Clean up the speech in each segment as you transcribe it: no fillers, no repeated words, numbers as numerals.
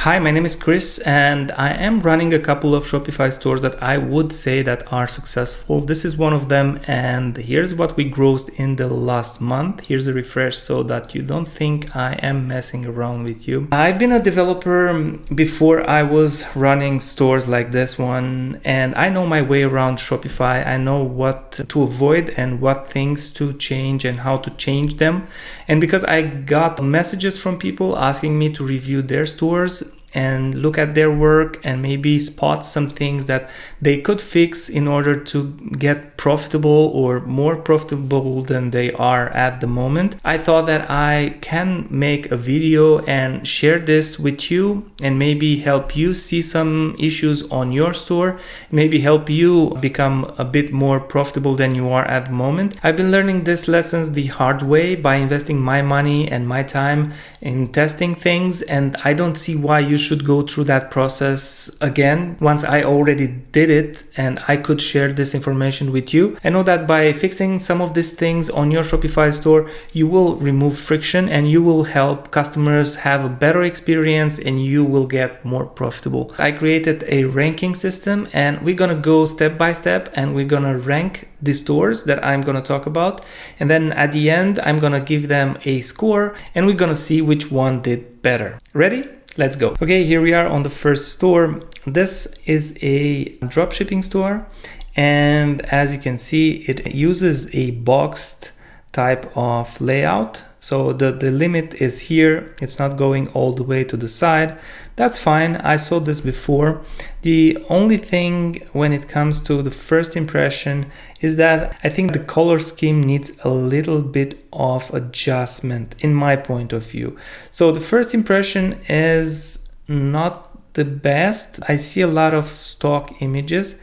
Hi, my name is Chris and I am running a couple of Shopify stores that I would say that are successful. This is one of them and here's what we grossed in the last month. Here's a refresh so that you don't think I am messing around with you. I've been a developer before I was running stores like this one and I know my way around Shopify. I know what to avoid and what things to change and how to change them. And because I got messages from people asking me to review their stores and look at their work and maybe spot some things that they could fix in order to get profitable or more profitable than they are at the moment, I thought that I can make a video and share this with you and maybe help you see some issues on your store, maybe help you become a bit more profitable than you are at the moment. I've been learning these lessons the hard way by investing my money and my time in testing things, and I don't see why you should go through that process again once I already did it and I could share this information with you. I know that by fixing some of these things on your Shopify store, you will remove friction and you will help customers have a better experience and you will get more profitable. I created a ranking system and we're gonna go step by step and we're gonna rank the stores that I'm gonna talk about, and then at the end I'm gonna give them a score and we're gonna see which one did better. Ready? Let's go. Okay, here we are on the first store. This is a dropshipping store, and as you can see, it uses a boxed type of layout. So the limit is here. It's not going all the way to the side. That's fine. I saw this before. The only thing when it comes to the first impression is that I think the color scheme needs a little bit of adjustment in my point of view. So the first impression is not the best. I see a lot of stock images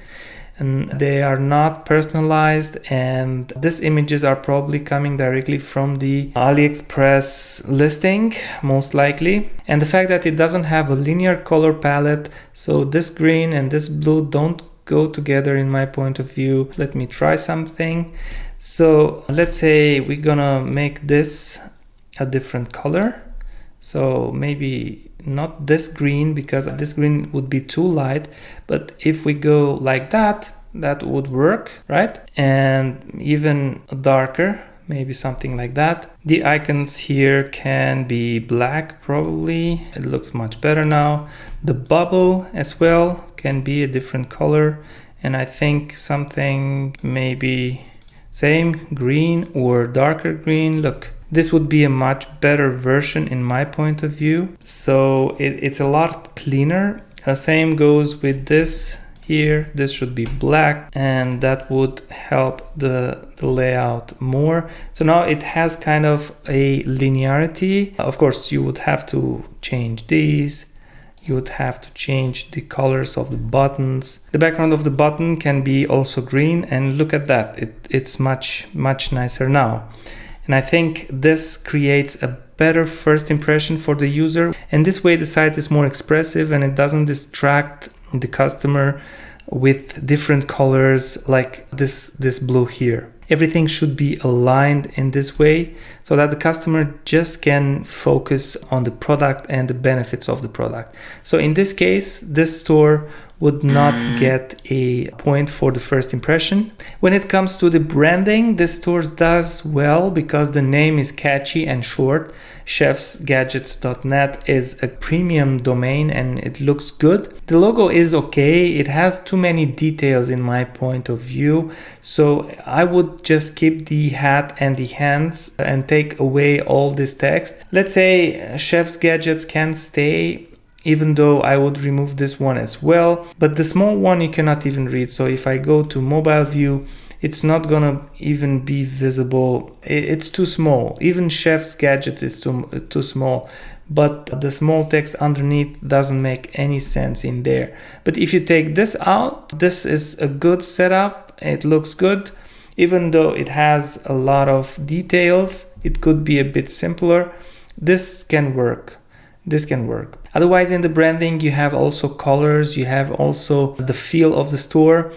and they are not personalized, and these images are probably coming directly from the AliExpress listing, most likely. And the fact that it doesn't have a linear color palette, so this green and this blue don't go together in my point of view. Let me try something. So let's say we're gonna make this a different color. So maybe not this green, because this green would be too light, but if we go like that, that would work, right? And even darker, maybe something like that. The icons here can be black, probably. It looks much better now. The bubble as well can be a different color, and I think something maybe same green or darker green. Look, this would be a much better version in my point of view. So it's a lot cleaner. The same goes with this here. This should be black and that would help the layout more. So now it has kind of a linearity. Of course, you would have to change these. You would have to change the colors of the buttons. The background of the button can be also green, and look at that. It's much nicer now. And I think this creates a better first impression for the user. And this way the site is more expressive and it doesn't distract the customer with different colors like this blue here. Everything should be aligned in this way so that the customer just can focus on the product and the benefits of the product. So in this case, this store would not get a point for the first impression. When it comes to the branding, this store does well because the name is catchy and short. chefsgadgets.net is a premium domain and it looks good. The logo is okay. It has too many details in my point of view. So I would just keep the hat and the hands and take away all this text. Let's say Chef's Gadgets can stay, even though I would remove this one as well. But the small one you cannot even read. So if I go to mobile view, it's not gonna even be visible. It's too small. Even Chef's Gadget is too small. But the small text underneath doesn't make any sense in there. But if you take this out, this is a good setup. It looks good. Even though it has a lot of details, it could be a bit simpler. This can work. This can work. Otherwise, in the branding, you have also colors. You have also the feel of the store.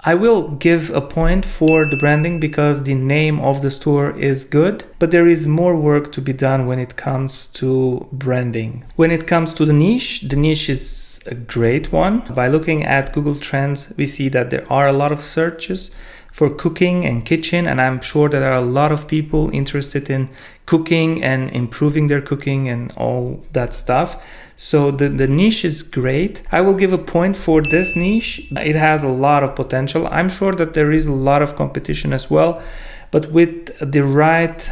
I will give a point for the branding because the name of the store is good, but there is more work to be done when it comes to branding. When it comes to the niche is a great one. By looking at Google Trends, we see that there are a lot of searches for cooking and kitchen, and I'm sure that there are a lot of people interested in cooking and improving their cooking and all that stuff. So the niche is great. I will give a point for this niche. It has a lot of potential. I'm sure that there is a lot of competition as well, but with the right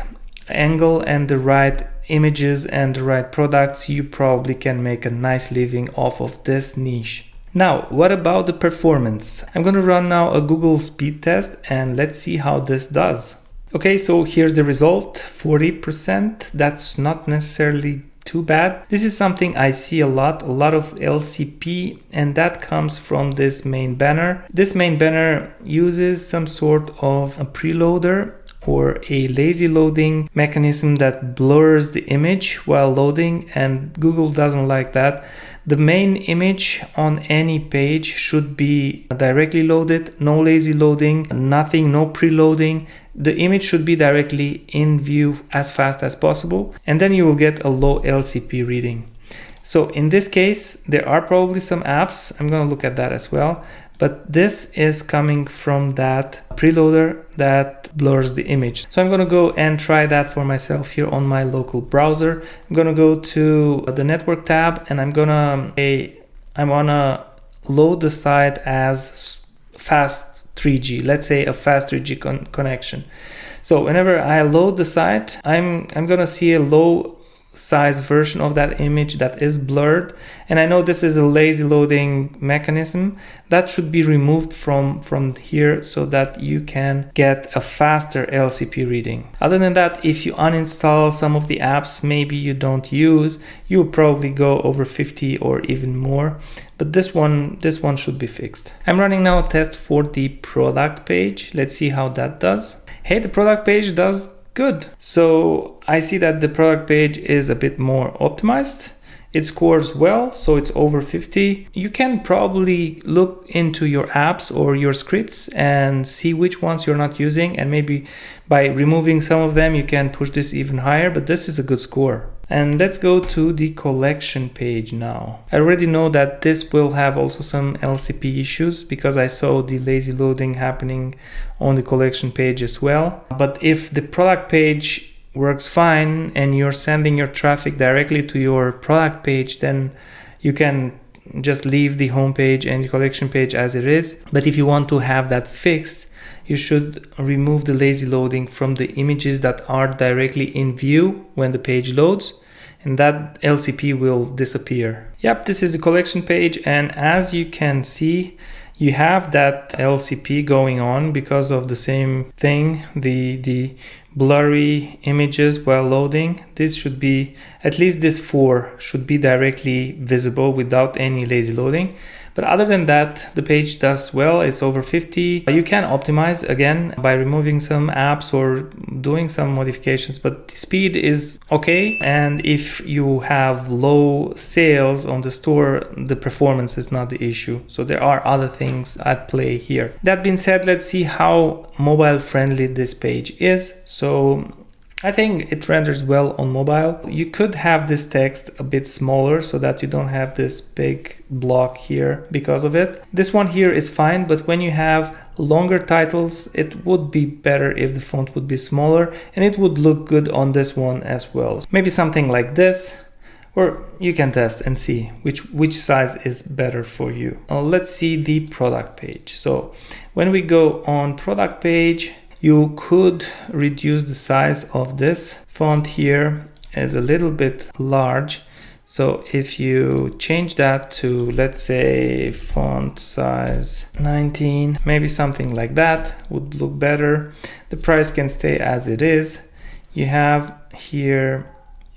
angle and the right images and the right products, you probably can make a nice living off of this niche. Now, what about the performance? I'm going to run now a Google speed test and let's see how this does. Okay, so here's the result, 40%. That's not necessarily too bad. This is something I see a lot of LCP, and that comes from this main banner. This main banner uses some sort of a preloader or a lazy loading mechanism that blurs the image while loading, and Google doesn't like that. The main image on any page should be directly loaded, no lazy loading, nothing, no preloading. The image should be directly in view as fast as possible, and then you will get a low LCP reading. So in this case, there are probably some apps. I'm going to look at that as well. But this is coming from that preloader that blurs the image. So I'm going to go and try that for myself here on my local browser. I'm going to go to the network tab and I want to load the site as fast 3G. Let's say a fast 3G connection. So whenever I load the site, I'm going to see a low size version of that image that is blurred, and I know this is a lazy loading mechanism that should be removed from here so that you can get a faster LCP reading. Other than that, if you uninstall some of the apps maybe you don't use, you'll probably go over 50 or even more, but this one should be fixed. I'm running now a test for the product page. Let's see how that does. Hey, the product page does good. So I see that the product page is a bit more optimized. It scores well, so it's over 50. You can probably look into your apps or your scripts and see which ones you're not using, and maybe by removing some of them you can push this even higher, but this is a good score. And let's go to the collection page now. I already know that this will have also some LCP issues because I saw the lazy loading happening on the collection page as well. But if the product page works fine and you're sending your traffic directly to your product page, then you can just leave the home page and the collection page as it is. But if you want to have that fixed, you should remove the lazy loading from the images that are directly in view when the page loads, and that LCP will disappear. Yep, this is the collection page, and as you can see, you have that LCP going on because of the same thing, the blurry images while loading. This should be, at least this 4 should be directly visible without any lazy loading. But other than that, the page does well. It's over 50. You can optimize again by removing some apps or doing some modifications, but the speed is okay. And if you have low sales on the store, the performance is not the issue. So there are other things at play here. That being said, let's see how mobile friendly this page is. So I think it renders well on mobile. You could have this text a bit smaller so that you don't have this big block here because of it. This one here is fine, but when you have longer titles, it would be better if the font would be smaller, and it would look good on this one as well. Maybe something like this, or you can test and see which size is better for you. Let's see the product page. So when we go on product page, you could reduce the size of this font here as a little bit large. So if you change that to, let's say, font size 19, maybe something like that would look better. The price can stay as it is. You have here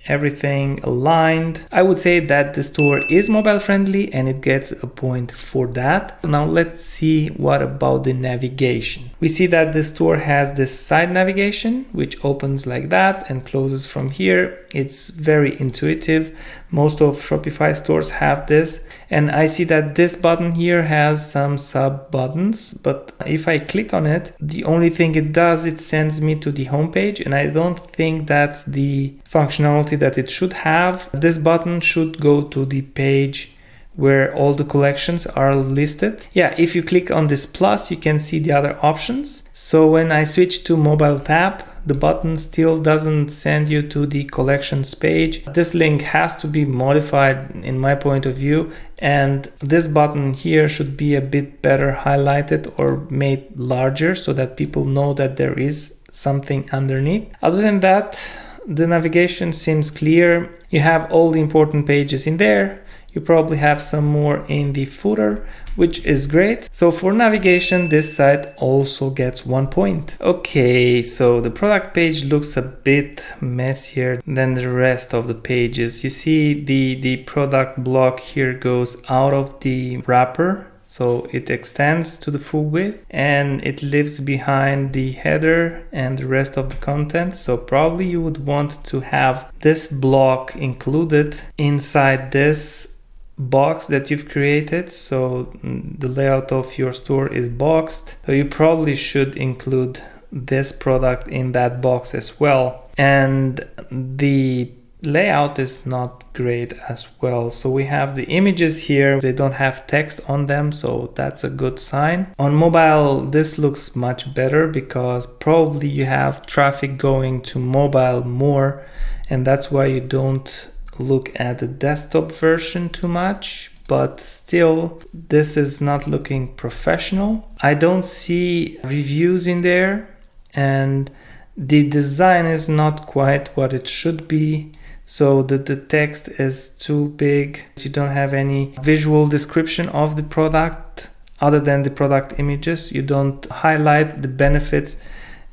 everything aligned. I would say that the store is mobile friendly and it gets a point for that. Now let's see what about the navigation. We see that the store has this side navigation which opens like that and closes from here. It's very intuitive. Most of Shopify stores have this. And I see that this button here has some sub buttons, but if I click on it, the only thing it does, it sends me to the homepage, and I don't think that's the functionality that it should have. This button should go to the page where all the collections are listed. Yeah, if you click on this plus, you can see the other options. So when I switch to mobile tap, the button still doesn't send you to the collections page. This link has to be modified in my point of view, and this button here should be a bit better highlighted or made larger so that people know that there is something underneath. Other than that, the navigation seems clear. You have all the important pages in there. You probably have some more in the footer, which is great. So for navigation, this site also gets 1 point. Okay, so the product page looks a bit messier than the rest of the pages. You see the product block here goes out of the wrapper. So it extends to the full width and it lives behind the header and the rest of the content. So probably you would want to have this block included inside this box that you've created. So the layout of your store is boxed. So you probably should include this product in that box as well. And the layout is not great as well. So we have the images here. They don't have text on them, so that's a good sign. On mobile, this looks much better because probably you have traffic going to mobile more, and that's why you don't look at the desktop version too much. But still, this is not looking professional. I don't see reviews in there, and the design is not quite what it should be. So the text is too big. You don't have any visual description of the product other than the product images. You don't highlight the benefits.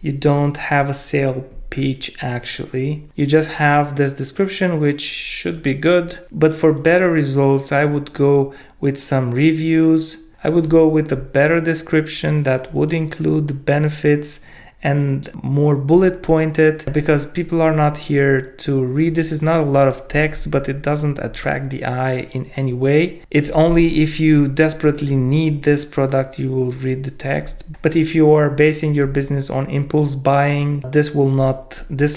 You don't have a sale pitch actually. You just have this description, which should be good. But for better results, I would go with some reviews. I would go with a better description that would include the benefits and more bullet pointed, because people are not here to read. This is not a lot of text, but it doesn't attract the eye in any way. It's only if you desperately need this product, you will read the text. But if you are basing your business on impulse buying, this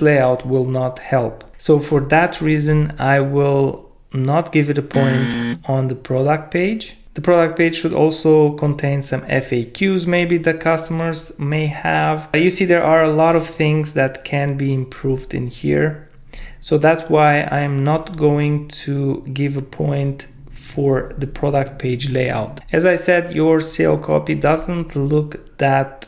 layout will not help. So for that reason, I will not give it a point on the product page. The product page should also contain some FAQs maybe the customers may have. You see, there are a lot of things that can be improved in here. So that's why I'm not going to give a point for the product page layout. As I said, your sale copy doesn't look that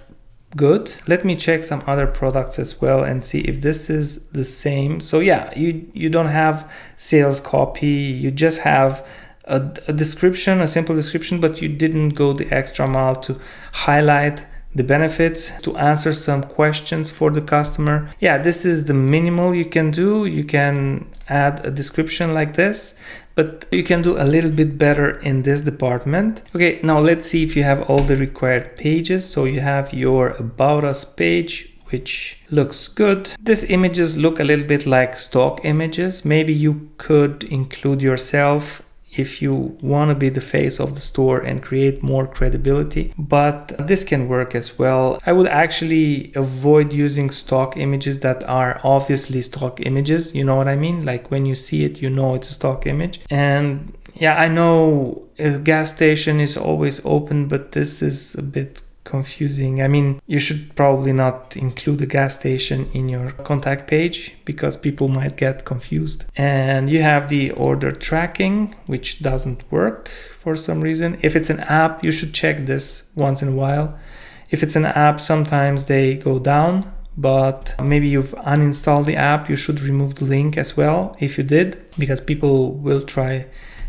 good. Let me check some other products as well and see if this is the same. So yeah, you don't have sales copy, you just have a description, a simple description, but you didn't go the extra mile to highlight the benefits, to answer some questions for the customer. Yeah, this is the minimal you can do. You can add a description like this, but you can do a little bit better in this department. Okay, now let's see if you have all the required pages. So you have your About Us page, which looks good. These images look a little bit like stock images. Maybe you could include yourself if you want to be the face of the store and create more credibility, but this can work as well. I would actually avoid using stock images that are obviously stock images. You know what I mean? Like when you see it, you know it's a stock image. And yeah, I know a gas station is always open, but this is a bit confusing. I mean, you should probably not include a gas station in your contact page because people might get confused. And you have the order tracking, which doesn't work for some reason. If it's an app, you should check this once in a while. If it's an app, sometimes they go down, but maybe you've uninstalled the app. You should remove the link as well if you did, because people will try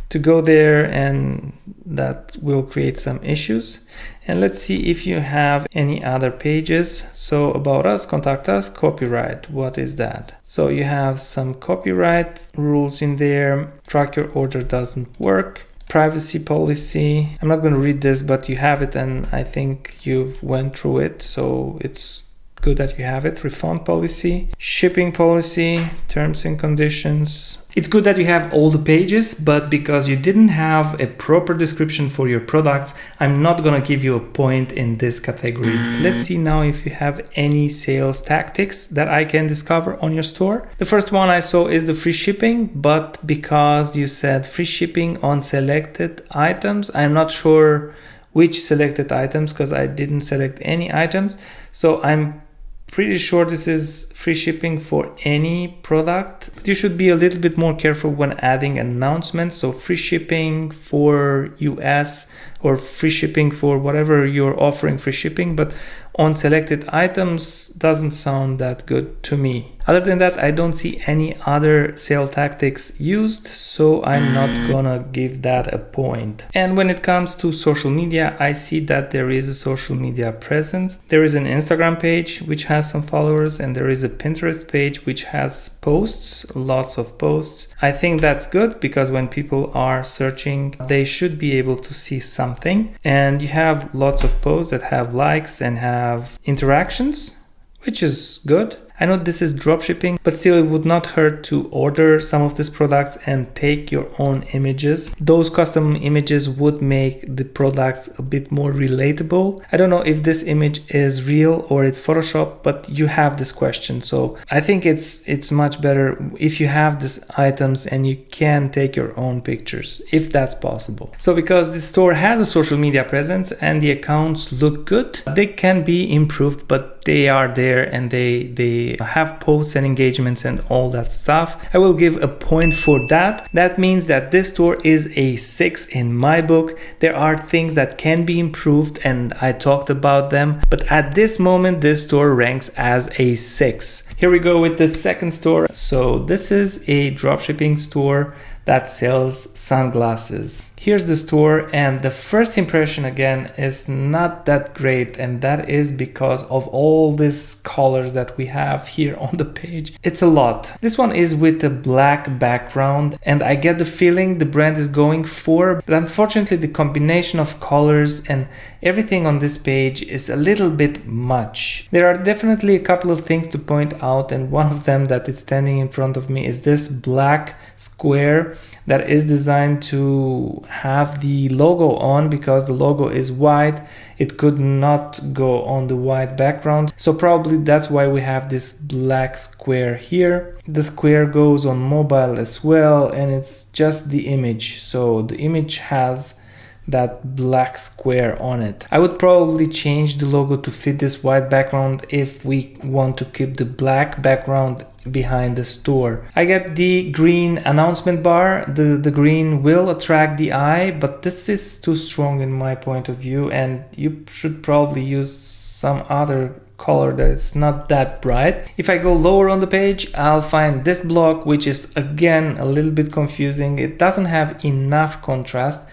to go there and that will create some issues. And let's see if you have any other pages. So About Us, Contact Us, Copyright. What is that? So you have some copyright rules in there. Track Your Order doesn't work. Privacy policy. I'm not going to read this, but you have it and I think you've went through it. So it's Good that you have it. Refund policy, shipping policy, terms and conditions. It's good that you have all the pages, but because you didn't have a proper description for your products, I'm not gonna give you a point in this category. Let's see now if you have any sales tactics that I can discover on your store. The first one I saw is the free shipping, but because you said free shipping on selected items, I'm not sure which selected items because I didn't select any items. So I'm pretty sure this is free shipping for any product, but you should be a little bit more careful when adding announcements. So free shipping for US or free shipping for whatever you're offering free shipping, but on selected items doesn't sound that good to me. Other than that, I don't see any other sale tactics used, so I'm not gonna give that a point. And when it comes to social media, I see that there is a social media presence. There is an Instagram page which has some followers, and there is a Pinterest page which has posts, lots of posts. I think that's good because when people are searching, they should be able to see something. And you have lots of posts that have likes and have interactions, which is good. I know this is dropshipping, but still it would not hurt to order some of these products and take your own images. Those custom images would make the products a bit more relatable. I don't know if this image is real or it's Photoshop, but you have this question. So I think it's much better if you have these items and you can take your own pictures, if that's possible. So because the store has a social media presence and the accounts look good, they can be improved, but they are there and they have posts and engagements and all that stuff. I will give a point for that. That means that this store is a 6 in my book. There are things that can be improved and I talked about them, but at this moment this store ranks as a 6. Here we go with the second store. So this is a dropshipping store that sells sunglasses. Here's the store, and the first impression again is not that great, and that is because of all these colors that we have here on the page. It's a lot. This one is with a black background, and I get the feeling the brand is going for, but unfortunately the combination of colors and everything on this page is a little bit much. There are definitely a couple of things to point out, and one of them that is standing in front of me is this black square that is designed to have the logo on. Because the logo is white, it could not go on the white background, so probably that's why we have this black square here. The square goes on mobile as well, and it's just the image, so the image has that black square on it. I would probably change the logo to fit this white background if we want to keep the black background behind the store. I get the green announcement bar. The green will attract the eye, but this is too strong in my point of view, and you should probably use some other color that is not that bright. If I go lower on the page, I'll find this block, which is again a little bit confusing. It doesn't have enough contrast,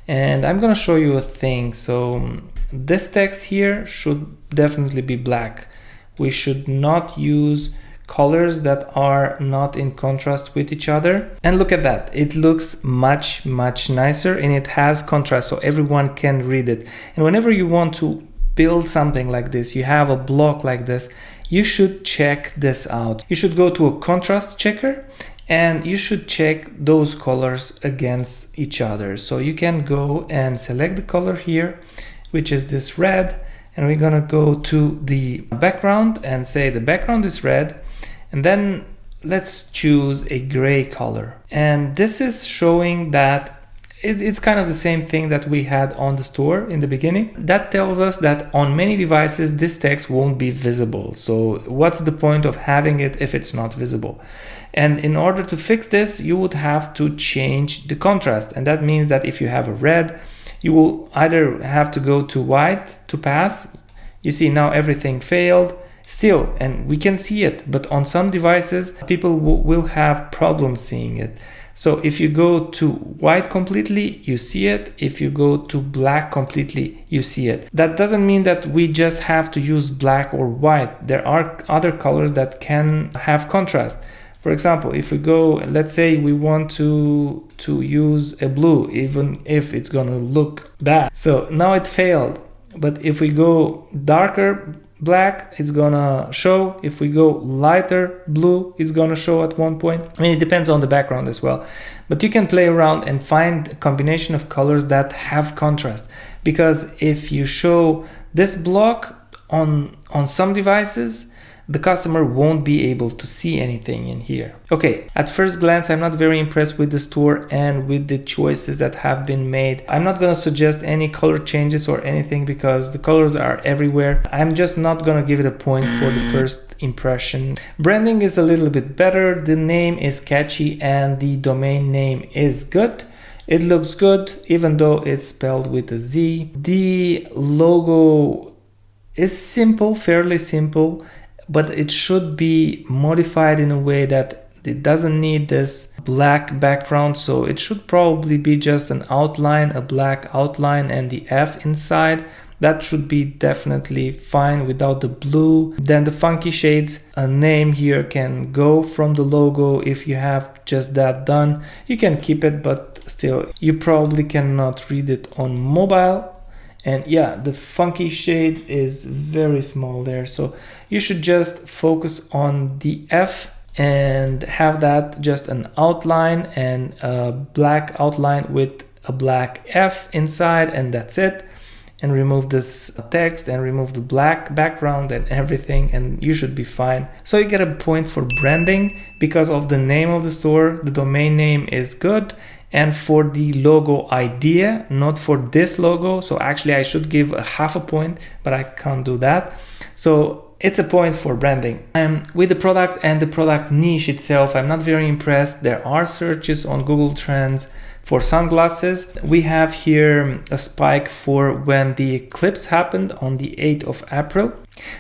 and I'm gonna show you a thing. So this text here should definitely be black. We should not use colors that are not in contrast with each other. And look at that, it looks much nicer, and it has contrast so everyone can read it. And whenever you want to build something like this, you have a block like this, you should check this out. You should go to a contrast checker and you should check those colors against each other. So you can go and select the color here, which is this red, and we're gonna go to the background and say the background is red, and then let's choose a gray color. And this is showing that it's kind of the same thing that we had on the store in the beginning. That tells us that on many devices this text won't be visible. So what's the point of having it if it's not visible? And in order to fix this, you would have to change the contrast. And that means that if you have a red, you will either have to go to white to pass. You see now everything failed still, and we can see it, but on some devices people will have problems seeing it. So if you go to white completely, you see it. If you go to black completely, you see it. That doesn't mean that we just have to use black or white. There are other colors that can have contrast. For example, if we go, let's say we want to use a blue, even if it's gonna look bad. So now it failed. But if we go darker black, it's gonna show. If we go lighter blue, it's gonna show at one point. I mean, it depends on the background as well. But you can play around and find a combination of colors that have contrast. Because if you show this block on some devices, the customer won't be able to see anything in here. Okay, at first glance, I'm not very impressed with the store and with the choices that have been made. I'm not gonna suggest any color changes or anything because the colors are everywhere. I'm just not gonna give it a point for the first impression. Branding is a little bit better. The name is catchy and the domain name is good. It looks good, even though it's spelled with a Z. The logo is simple, fairly simple, but it should be modified in a way that it doesn't need this black background. So it should probably be just an outline, a black outline, and the F inside. That should be definitely fine without the blue. Then the funky shades, a name here can go from the logo. If you have just that done, you can keep it, but still, you probably cannot read it on mobile. And yeah, the funky shade is very small there. So you should just focus on the F and have that just an outline and a black outline with a black F inside, and that's it. And remove this text and remove the black background and everything, and you should be fine. So you get a point for branding because of the name of the store. The domain name is good. And for the logo idea, not for this logo. So actually I should give a half a point, but I can't do that. So it's a point for branding. With the product and the product niche itself, I'm not very impressed. There are searches on Google Trends for sunglasses. We have here a spike for when the eclipse happened on the 8th of April.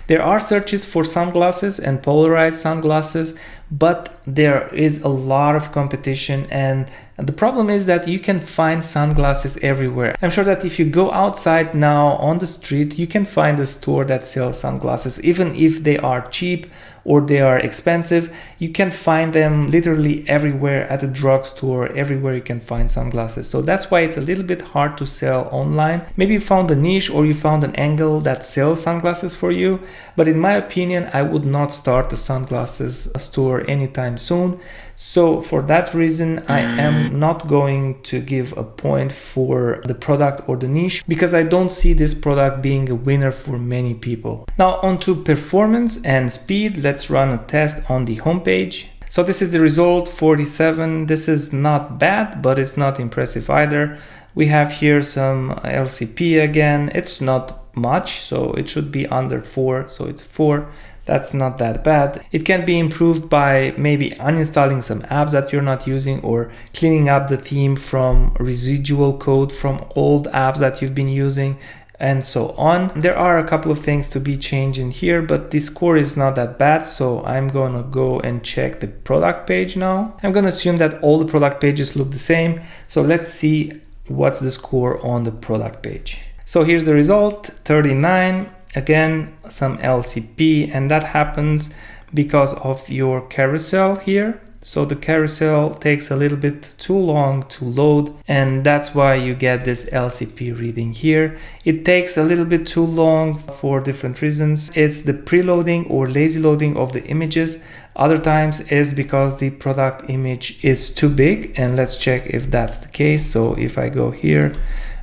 There are searches for sunglasses and polarized sunglasses, but there is a lot of competition, and the problem is that you can find sunglasses everywhere. I'm sure that if you go outside now on the street, you can find a store that sells sunglasses. Even if they are cheap or they are expensive, you can find them literally everywhere. At a drugstore, everywhere you can find sunglasses. So that's why it's a little bit hard to sell online. Maybe you found a niche or you found an angle that sells sunglasses for you, but in my opinion, I would not start a sunglasses store anytime soon. So for that reason, I am not going to give a point for the product or the niche because I don't see this product being a winner for many people. Now onto performance and speed. Let's run a test on the homepage. So this is the result, 47. This is not bad, but it's not impressive either. We have here some LCP again. It's not much, so it should be under 4. So it's 4. That's not that bad. It can be improved by maybe uninstalling some apps that you're not using or cleaning up the theme from residual code from old apps that you've been using and so on. There are a couple of things to be changed in here, but the score is not that bad. So I'm gonna go and check the product page now. I'm gonna assume that all the product pages look the same. So let's see what's the score on the product page. So here's the result, 39. Again, some LCP, and that happens because of your carousel here. So the carousel takes a little bit too long to load, and that's why you get this LCP reading here. It takes a little bit too long for different reasons. It's the preloading or lazy loading of the images. Other times is because the product image is too big, and let's check if that's the case. So if I go here,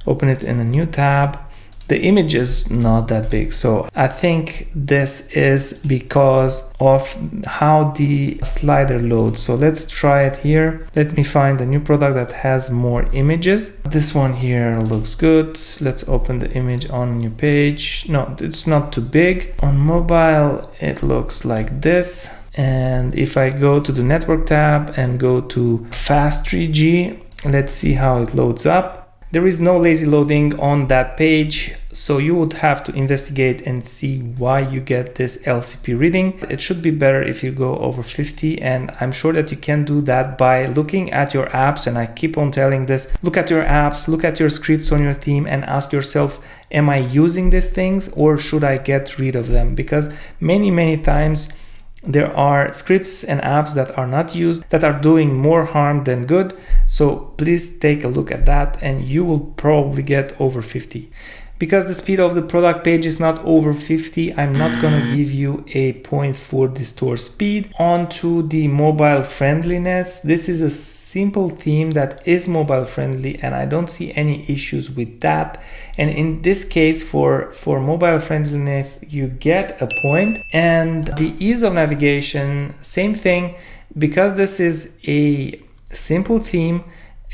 open it in a new tab, the image is not that big. So I think this is because of how the slider loads. So let's try it here. Let me find a new product that has more images. This one here looks good. Let's open the image on a new page. No, it's not too big. On mobile, it looks like this. And if I go to the network tab and go to fast 3G, let's see how it loads up. There is no lazy loading on that page, so you would have to investigate and see why you get this LCP reading. It should be better if you go over 50, and I'm sure that you can do that by looking at your apps, and I keep on telling this, look at your apps, look at your scripts on your theme and ask yourself, am I using these things or should I get rid of them? Because many times there are scripts and apps that are not used that are doing more harm than good. So please take a look at that and you will probably get over 50 Because the speed of the product page is not over 50, I'm not gonna give you a point for the store speed. On to the mobile friendliness. This is a simple theme that is mobile friendly, and I don't see any issues with that. And in this case, for mobile friendliness, you get a point. And the ease of navigation, same thing, because this is a simple theme,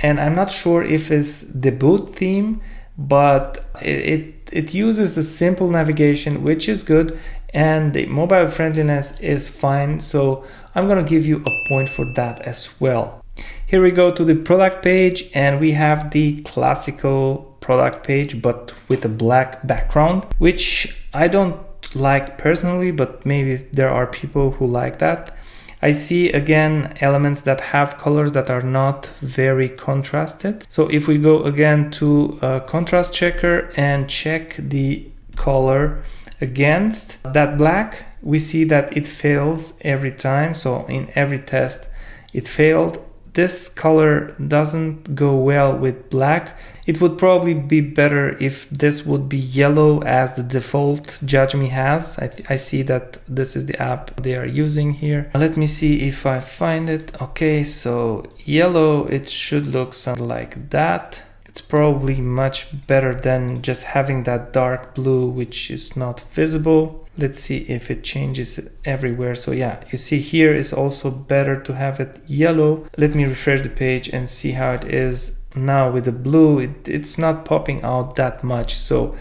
and I'm not sure if it's the boot theme, but it uses a simple navigation, which is good, and the mobile friendliness is fine, so I'm gonna give you a point for that as well. Here we go to the product page, and we have the classical product page but with a black background, which I don't like personally, but maybe there are people who like that. I see again elements that have colors that are not very contrasted. So if we go again to a contrast checker and check the color against that black, we see that it fails every time. So in every test it failed. This color doesn't go well with black. It would probably be better if this would be yellow as the default Judge Me has. I see that this is the app they are using here. Let me see if I find it. Okay, so yellow, it should look something like that. It's probably much better than just having that dark blue, which is not visible. Let's see if it changes everywhere. So yeah, you see here is also better to have it yellow. Let me refresh the page and see how it is now with the blue. It's not popping out that much. So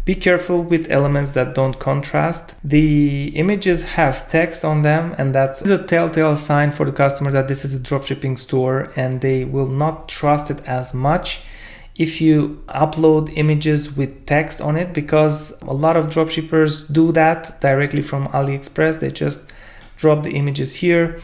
be careful with elements that don't contrast. The images have text on them, and that's a telltale sign for the customer that this is a dropshipping store, and they will not trust it as much if you upload images with text on it, because a lot of dropshippers do that directly from AliExpress. They just drop the images here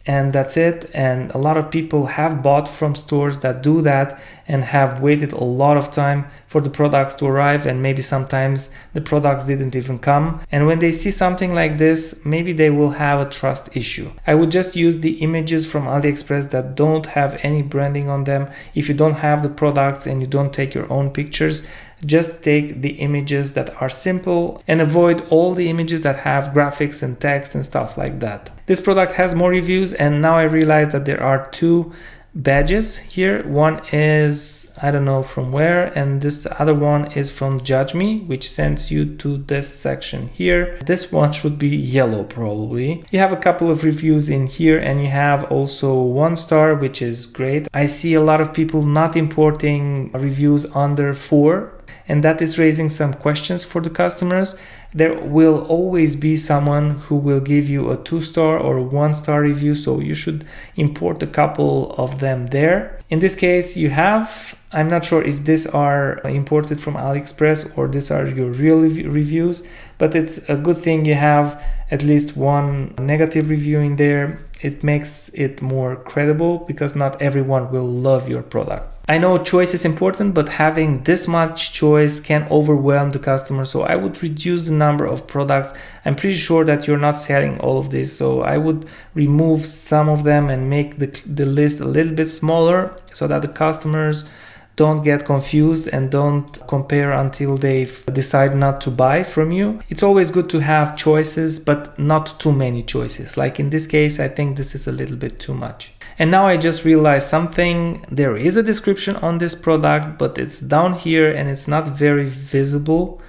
and that's it. And a lot of people have bought from stores that do that and have waited a lot of time for the products to arrive, and maybe sometimes the products didn't even come. And when they see something like this, maybe they will have a trust issue. I would just use the images from AliExpress that don't have any branding on them. If you don't have the products and you don't take your own pictures, just take the images that are simple and avoid all the images that have graphics and text and stuff like that. This product has more reviews, and now I realize that there are two badges here. One is, I don't know from where, and this other one is from Judge Me, which sends you to this section here. This one should be yellow probably. You have a couple of reviews in here, and you have also 1 star, which is great. I see a lot of people not importing reviews under 4, and that is raising some questions for the customers. There will always be someone who will give you a 2-star or 1-star review, so you should import a couple of them there. In this case, you have, I'm not sure if these are imported from AliExpress or these are your real reviews, but it's a good thing you have at least one negative review in there. It makes it more credible because not everyone will love your product. I know choice is important, but having this much choice can overwhelm the customer. So I would reduce the number of products. I'm pretty sure that you're not selling all of this. So I would remove some of them and make the list a little bit smaller so that the customers don't get confused and don't compare until they decide not to buy from you. It's always good to have choices, but not too many choices. Like in this case, I think this is a little bit too much. And now I just realized something. There is a description on this product, but it's down here and it's not very visible.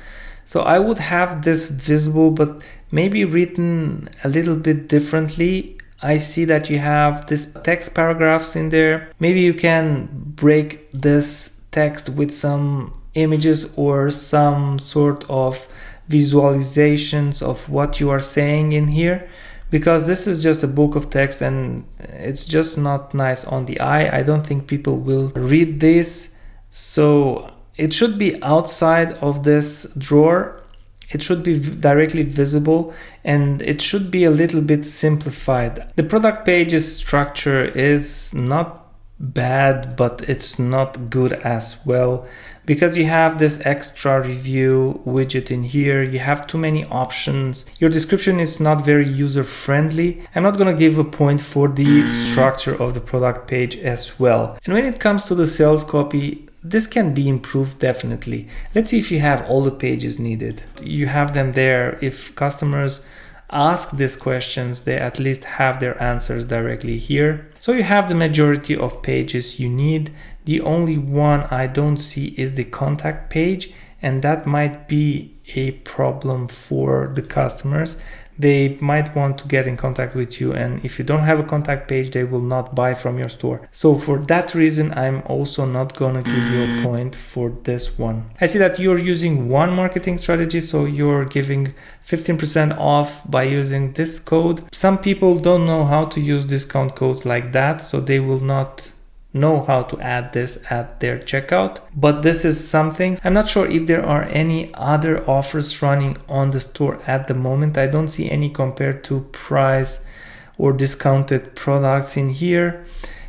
So I would have this visible, but maybe written a little bit differently. I see that you have this text paragraphs in there. Maybe you can break this text with some images or some sort of visualizations of what you are saying in here, because this is just a book of text and it's just not nice on the eye. I don't think people will read this. So it should be outside of this drawer. It should be directly visible and it should be a little bit simplified. The product page's structure is not bad, but it's not good as well, because you have this extra review widget in here. You have too many options. Your description is not very user friendly. I'm not going to give a point for the structure of the product page as well. And when it comes to the sales copy, this can be improved definitely. Let's see if you have all the pages needed. You have them there. If customers ask these questions, they at least have their answers directly here. So you have the majority of pages you need. The only one I don't see is the contact page, and that might be a problem for the customers. They might want to get in contact with you, and if you don't have a contact page, they will not buy from your store. So for that reason, I'm also not gonna give you a point for this one. I see that you're using one marketing strategy, so you're giving 15% off by using this code. Some people don't know how to use discount codes like that, so they will not know how to add this at their checkout, but this is something. I'm not sure if there are any other offers running on the store at the moment. I don't see any compared to price or discounted products in here,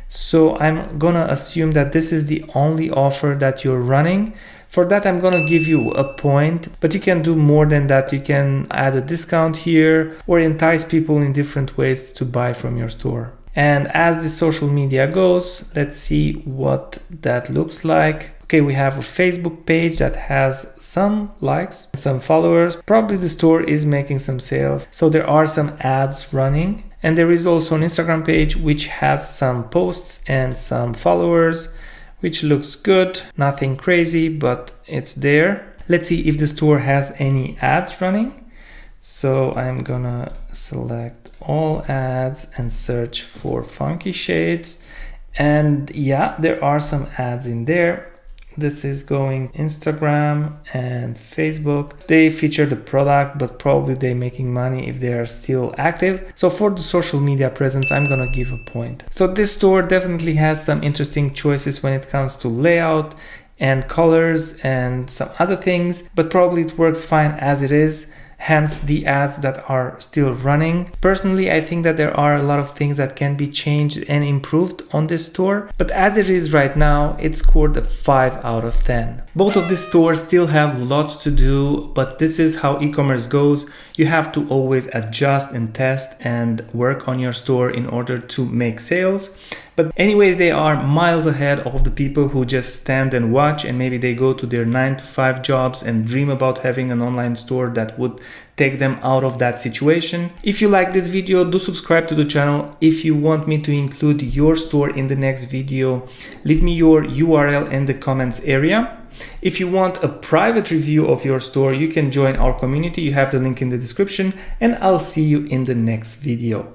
so I'm gonna assume that this is the only offer that you're running. For that, I'm gonna give you a point, but you can do more than that. You can add a discount here or entice people in different ways to buy from your store. And as the social media goes, let's see what that looks like. Okay, we have a Facebook page that has some likes, some followers. Probably the store is making some sales. So there are some ads running. And there is also an Instagram page which has some posts and some followers, which looks good. Nothing crazy, but it's there. Let's see if the store has any ads running. So I'm gonna select all ads and search for funky shades, and yeah, there are some ads in there. This is going Instagram and Facebook. They feature the product, but probably they're making money if they are still active. So for the social media presence, I'm gonna give a point. So this store definitely has some interesting choices when it comes to layout and colors and some other things, but probably it works fine as it is. Hence the ads that are still running. Personally, I think that there are a lot of things that can be changed and improved on this store, but as it is right now, it scored a 5 out of 10. Both of these stores still have lots to do, but this is how e-commerce goes. You have to always adjust and test and work on your store in order to make sales. But anyways, they are miles ahead of the people who just stand and watch, and maybe they go to their 9-to-5 jobs and dream about having an online store that would take them out of that situation. If you like this video, do subscribe to the channel. If you want me to include your store in the next video, leave me your URL in the comments area. If you want a private review of your store, you can join our community. You have the link in the description, and I'll see you in the next video.